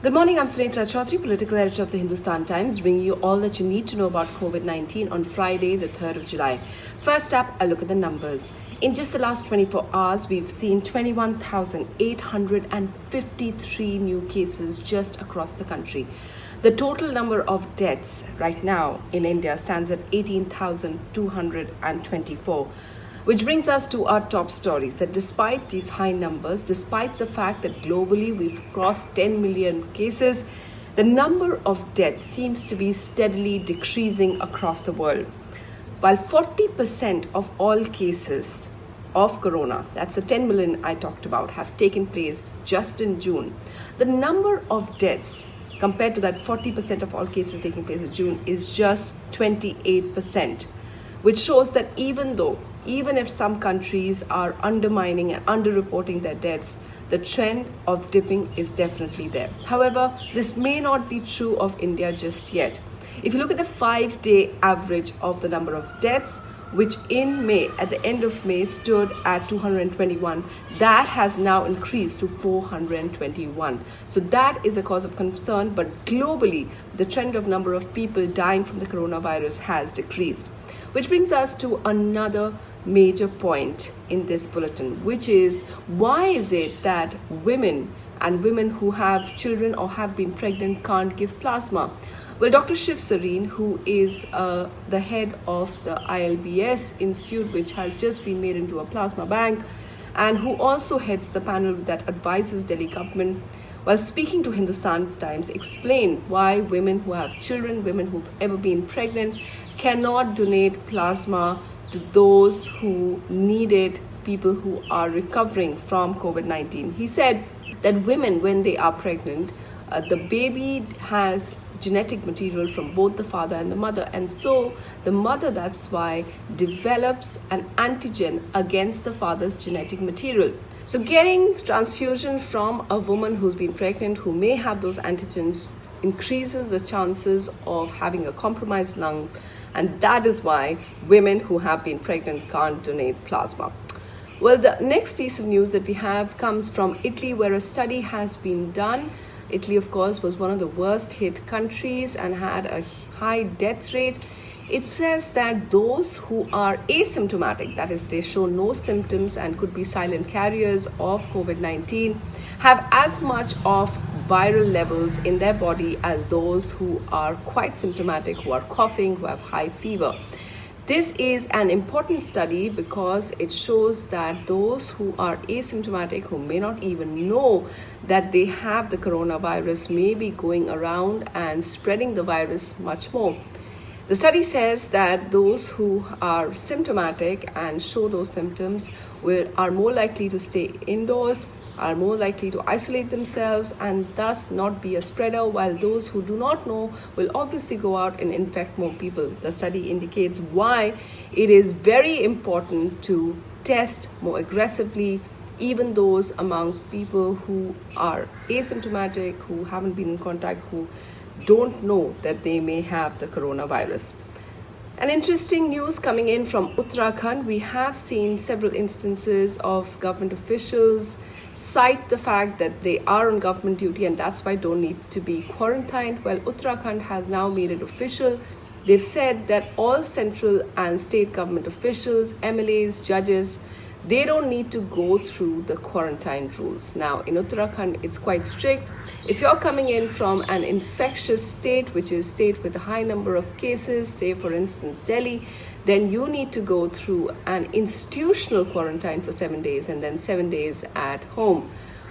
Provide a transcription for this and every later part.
Good morning, I'm Sunetra Chaudhary, political editor of the Hindustan Times, bringing you all that you need to know about COVID-19 on Friday, the 3rd of July. First up, a look at the numbers. In just the last 24 hours, we've seen 21,853 new cases just across the country. The total number of deaths right now in India stands at 18,224. Which brings us to our top stories, that despite these high numbers, despite the fact that globally we've crossed 10 million cases, the number of deaths seems to be steadily decreasing across the world. While 40% of all cases of corona, that's the 10 million I talked about, have taken place just in June, the number of deaths compared to that 40% of all cases taking place in June is just 28%, which shows that even if some countries are undermining and underreporting their deaths, the trend of dipping is definitely there. However, this may not be true of India just yet. If you look at the 5-day average of the number of deaths, which in May, at the end of May, stood at 221, that has now increased to 421. So that is a cause of concern, but globally, the trend of number of people dying from the coronavirus has decreased. Which brings us to another major point in this bulletin, which is, why is it that women who have children or have been pregnant can't give plasma? Well, Dr. Shiv Sareen, who is the head of the ILBS Institute, which has just been made into a plasma bank, and who also heads the panel that advises Delhi government, while speaking to Hindustan Times, explained why women who have children, women who've ever been pregnant, cannot donate plasma to those who need it, people who are recovering from COVID-19. He said that women, when they are pregnant, the baby has genetic material from both the father and the mother, and so the mother, that's why, develops an antigen against the father's genetic material. So getting transfusion from a woman who's been pregnant, who may have those antigens, increases the chances of having a compromised lung, and that is why women who have been pregnant can't donate plasma. Well, the next piece of news that we have comes from Italy, where a study has been done. Italy, of course, was one of the worst hit countries and had a high death rate. It says that those who are asymptomatic, that is, they show no symptoms and could be silent carriers of COVID-19, have as much of viral levels in their body as those who are quite symptomatic, who are coughing, who have high fever. This is an important study because it shows that those who are asymptomatic, who may not even know that they have the coronavirus, may be going around and spreading the virus much more. The study says that those who are symptomatic and show those symptoms are more likely to stay indoors, are more likely to isolate themselves and thus not be a spreader, while those who do not know will obviously go out and infect more people. The study indicates why it is very important to test more aggressively, even those among people who are asymptomatic, who haven't been in contact, who don't know that they may have the coronavirus. An interesting news coming in from Uttarakhand. We have seen several instances of government officials cite the fact that they are on government duty and that's why don't need to be quarantined. Well, Uttarakhand has now made it official. They've said that all central and state government officials, MLAs, judges, they don't need to go through the quarantine rules. Now, in Uttarakhand, it's quite strict. If you're coming in from an infectious state, which is state with a high number of cases, say for instance Delhi, then you need to go through an institutional quarantine for 7 days and then 7 days at home.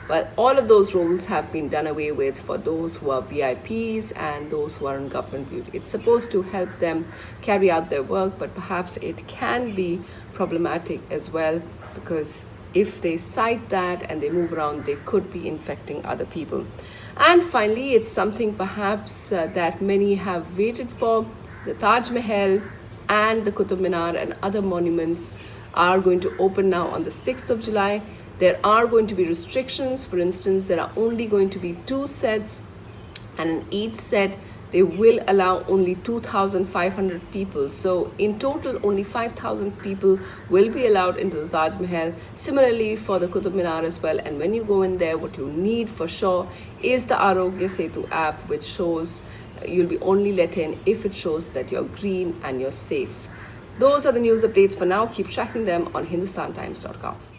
Well, all of those rules have been done away with for those who are VIPs and those who are on government duty. It's supposed to help them carry out their work, but perhaps it can be problematic as well, because if they cite that and they move around, they could be infecting other people. And finally, it's something perhaps that many have waited for. The Taj Mahal and the Qutub Minar and other monuments are going to open now on the 6th of July. There are going to be restrictions. For instance, there are only going to be 2 sets, and in each set, they will allow only 2,500 people. So in total, only 5,000 people will be allowed into the Taj Mahal. Similarly for the Qutub Minar as well. And when you go in there, what you need for sure is the Arogya Setu app, which shows you'll be only let in if it shows that you're green and you're safe. Those are the news updates for now. Keep tracking them on hindustantimes.com.